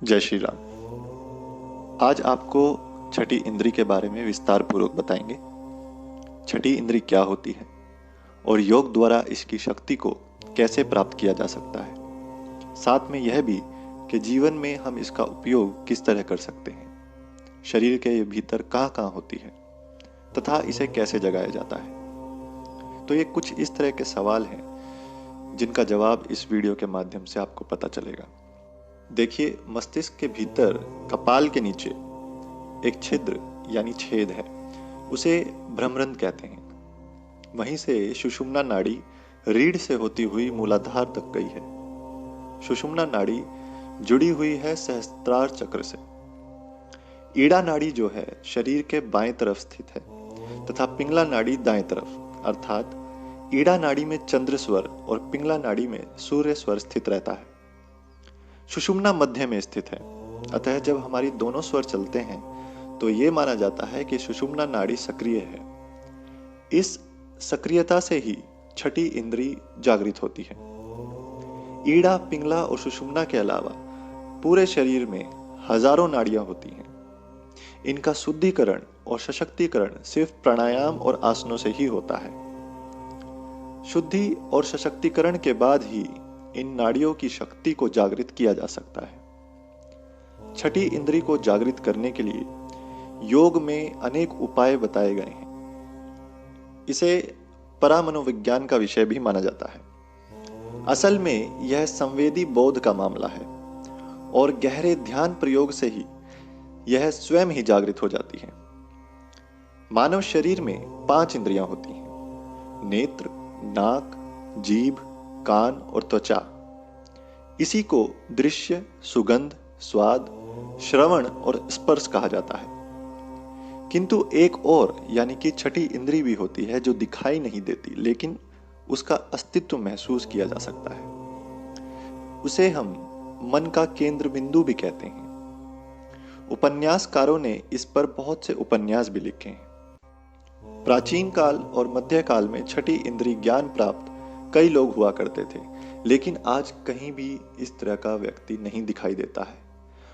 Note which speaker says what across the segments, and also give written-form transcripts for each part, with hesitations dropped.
Speaker 1: जय श्री राम। आज आपको छठी इंद्री के बारे में विस्तार पूर्वक बताएंगे। छठी इंद्री क्या होती है और योग द्वारा इसकी शक्ति को कैसे प्राप्त किया जा सकता है। साथ में यह भी कि जीवन में हम इसका उपयोग किस तरह कर सकते हैं, शरीर के भीतर कहाँ कहाँ होती है तथा इसे कैसे जगाया जाता है। तो ये कुछ इस तरह के सवाल हैं जिनका जवाब इस वीडियो के माध्यम से आपको पता चलेगा। देखिए, मस्तिष्क के भीतर कपाल के नीचे एक छिद्र यानी छेद है, उसे भ्रमरंध्र कहते हैं। वहीं से सुषुम्ना नाड़ी रीढ़ से होती हुई मूलाधार तक गई है। सुषुम्ना नाड़ी जुड़ी हुई है सहस्त्रार चक्र से। ईड़ा नाड़ी जो है शरीर के बाएं तरफ स्थित है तथा पिंगला नाड़ी दाएं तरफ, अर्थात ईड़ा नाड़ी में चंद्र स्वर और पिंगला नाड़ी में सूर्य स्वर स्थित रहता है। सुषुम्ना मध्य में स्थित है, अतः जब हमारी दोनों स्वर चलते हैं तो ये माना जाता है कि सुषुम्ना नाड़ी सक्रिय है। इस सक्रियता से ही छठी इंद्री जागृत होती है। ईड़ा, पिंगला और सुषुम्ना के अलावा पूरे शरीर में हजारों नाड़ियां होती हैं। इनका शुद्धिकरण और सशक्तिकरण सिर्फ प्राणायाम और आसनों से ही होता है। शुद्धि और सशक्तिकरण के बाद ही इन नाड़ियों की शक्ति को जागृत किया जा सकता है। छठी इंद्री को जागृत करने के लिए योग में अनेक उपाय बताए गए हैं। इसे परामनोविज्ञान का विषय भी माना जाता है। असल में यह संवेदी बोध का मामला है और गहरे ध्यान प्रयोग से ही यह स्वयं ही जागृत हो जाती है। मानव शरीर में 5 इंद्रियां होती हैं: नेत्र, नाक, जीभ, कान और त्वचा। इसी को दृश्य, सुगंध, स्वाद, श्रवण और स्पर्श कहा जाता है। किंतु एक और यानी कि छठी इंद्री भी होती है जो दिखाई नहीं देती, लेकिन उसका अस्तित्व महसूस किया जा सकता है। उसे हम मन का केंद्र बिंदु भी कहते हैं। उपन्यासकारों ने इस पर बहुत से उपन्यास भी लिखे हैं। प्राचीन काल और मध्यकाल में छठी इंद्री ज्ञान प्राप्त कई लोग हुआ करते थे, लेकिन आज कहीं भी इस तरह का व्यक्ति नहीं दिखाई देता है।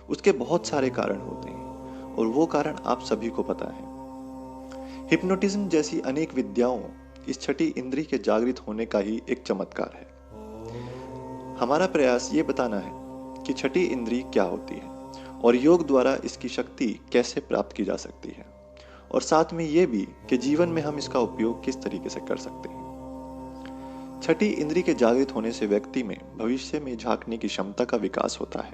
Speaker 1: उसके बहुत सारे कारण होते हैं और वो कारण आप सभी को पता है। हिप्नोटिज्म जैसी अनेक विद्याओं इस छठी इंद्री के जागृत होने का ही एक चमत्कार है। हमारा प्रयास ये बताना है कि छठी इंद्री क्या होती है और योग द्वारा इसकी शक्ति कैसे प्राप्त की जा सकती है, और साथ में ये भी कि जीवन में हम इसका उपयोग किस तरीके से कर सकते हैं। छठी इंद्री के जागृत होने से व्यक्ति में भविष्य में झांकने की क्षमता का विकास होता है।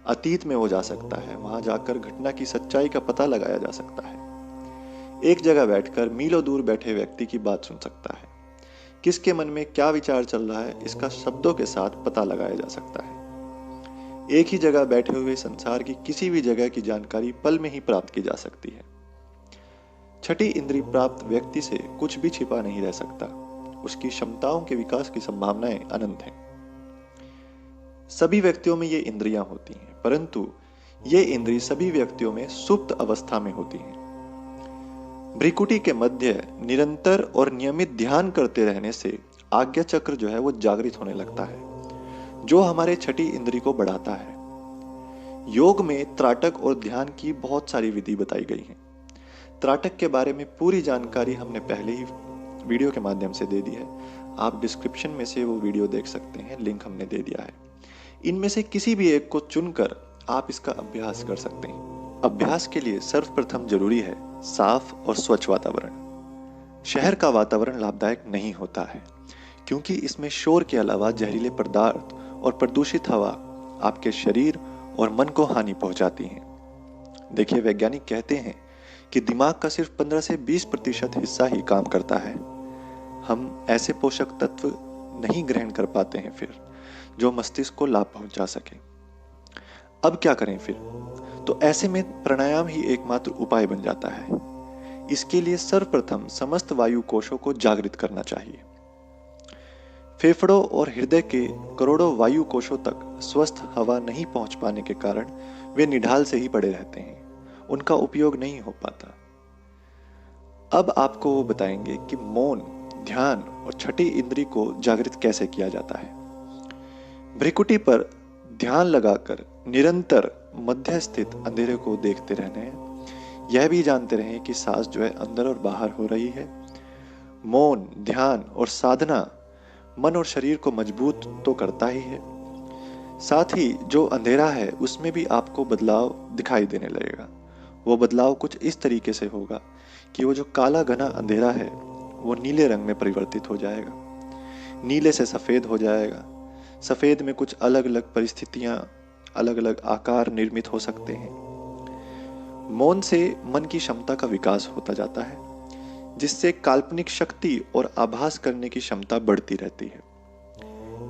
Speaker 1: अतीत में वो जा सकता है, वहां जाकर घटना की सच्चाई का पता लगाया जा सकता है। एक जगह बैठकर मीलों दूर बैठे व्यक्ति की बात सुन सकता है। किसके मन में क्या विचार चल रहा है, इसका शब्दों के साथ पता लगाया जा सकता है। एक ही जगह बैठे हुए संसार की किसी भी जगह की जानकारी पल में ही प्राप्त की जा सकती है। छठी इंद्री प्राप्त व्यक्ति से कुछ भी छिपा नहीं रह सकता। उसकी क्षमताओं के विकास की संभावनाएं अनंत हैं। सभी व्यक्तियों में ये इंद्रियां होती हैं, परंतु ये इंद्री सभी व्यक्तियों में सुप्त अवस्था में होती हैं। भ्रिकुटी के मध्य निरंतर और नियमित ध्यान करते रहने से आज्ञा चक्र जो है वो जागृत होने लगता है, जो हमारे छठी इंद्री को बढ़ाता है। योग में त्राटक और ध्यान की बहुत सारी विधि बताई गई है। त्राटक के बारे में पूरी जानकारी हमने पहले ही वीडियो के माध्यम से दे दी है। आप डिस्क्रिप्शन में से वो वीडियो देख सकते हैं, लिंक हमने दे दिया है। इनमें से किसी भी एक को चुनकर आप इसका अभ्यास कर सकते हैं। अभ्यास के लिए सर्वप्रथम जरूरी है साफ और स्वच्छ वातावरण। शहर का वातावरण लाभदायक नहीं होता है, क्योंकि इसमें शोर के अलावा जहरीले पदार्थ और प्रदूषित हवा आपके शरीर और मन को हानि पहुंचाती है। देखिए, वैज्ञानिक कहते हैं कि दिमाग का सिर्फ 15 से 20% हिस्सा ही काम करता है। हम ऐसे पोषक तत्व नहीं ग्रहण कर पाते हैं फिर जो मस्तिष्क को लाभ पहुंचा सके। अब क्या करें फिर? तो ऐसे में प्राणायाम ही एकमात्र उपाय बन जाता है। इसके लिए सर्वप्रथम समस्त वायु कोशों को जागृत करना चाहिए। फेफड़ों और हृदय के करोड़ों वायु कोशों तक स्वस्थ हवा नहीं पहुंच पाने के कारण वे निढाल से ही पड़े रहते हैं, उनका उपयोग नहीं हो पाता। अब आपको वो बताएंगे कि मौन, ध्यान और छठी इंद्री को जागृत कैसे किया जाता है। भ्रिकुटी पर ध्यान लगाकर निरंतर मध्य स्थित अंधेरे को देखते रहना है। यह भी जानते रहें कि सांस जो है अंदर और बाहर हो रही है। मौन, ध्यान और साधना मन और शरीर को मजबूत तो करता ही है, साथ ही जो अंधेरा है उसमें भी आपको बदलाव दिखाई देने लगेगा। वो बदलाव कुछ इस तरीके से होगा कि वो जो काला घना अंधेरा है वो नीले रंग में परिवर्तित हो जाएगा, नीले से सफ़ेद हो जाएगा। सफ़ेद में कुछ अलग अलग परिस्थितियां, अलग अलग आकार निर्मित हो सकते हैं। मौन से मन की क्षमता का विकास होता जाता है, जिससे काल्पनिक शक्ति और आभास करने की क्षमता बढ़ती रहती है।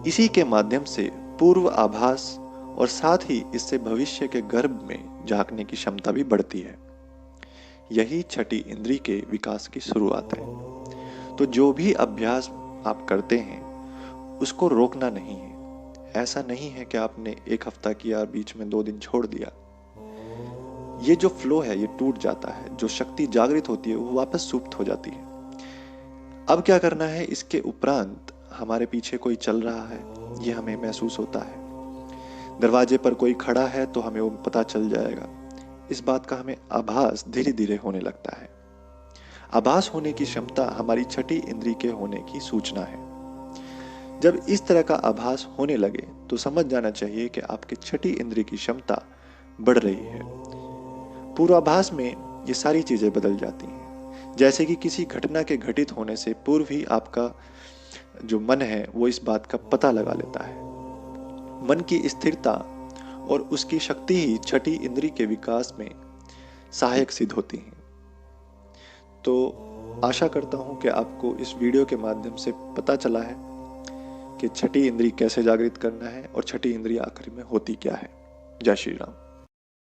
Speaker 1: इसी के माध्यम से पूर्व आभास और साथ ही इससे भविष्य के गर्भ में झांकने की क्षमता भी बढ़ती है। यही छठी इंद्री के विकास की शुरुआत है। तो जो भी अभ्यास आप करते हैं उसको रोकना नहीं है। ऐसा नहीं है कि आपने एक हफ्ता किया और बीच में 2 दिन छोड़ दिया। ये जो फ्लो है ये टूट जाता है, जो शक्ति जागृत होती है वो वापस सुप्त हो जाती है। अब क्या करना है, इसके उपरांत हमारे पीछे कोई चल रहा है ये हमें महसूस होता है। दरवाजे पर कोई खड़ा है तो हमें वो पता चल जाएगा। इस बात का हमें आभास धीरे धीरे होने लगता है। आभास होने की क्षमता हमारी छठी इंद्री के होने की सूचना है। जब इस तरह का आभास होने लगे तो समझ जाना चाहिए कि आपकी छठी इंद्री की क्षमता बढ़ रही है। पूर्वाभास में ये सारी चीजें बदल जाती हैं। जैसे कि किसी घटना के घटित होने से पूर्व ही आपका जो मन है वो इस बात का पता लगा लेता है। मन की स्थिरता और उसकी शक्ति ही छठी इंद्री के विकास में सहायक सिद्ध होती है। तो आशा करता हूं कि आपको इस वीडियो के माध्यम से पता चला है कि छठी इंद्री कैसे जागृत करना है और छठी इंद्री आखिर में होती क्या है। जय श्री राम।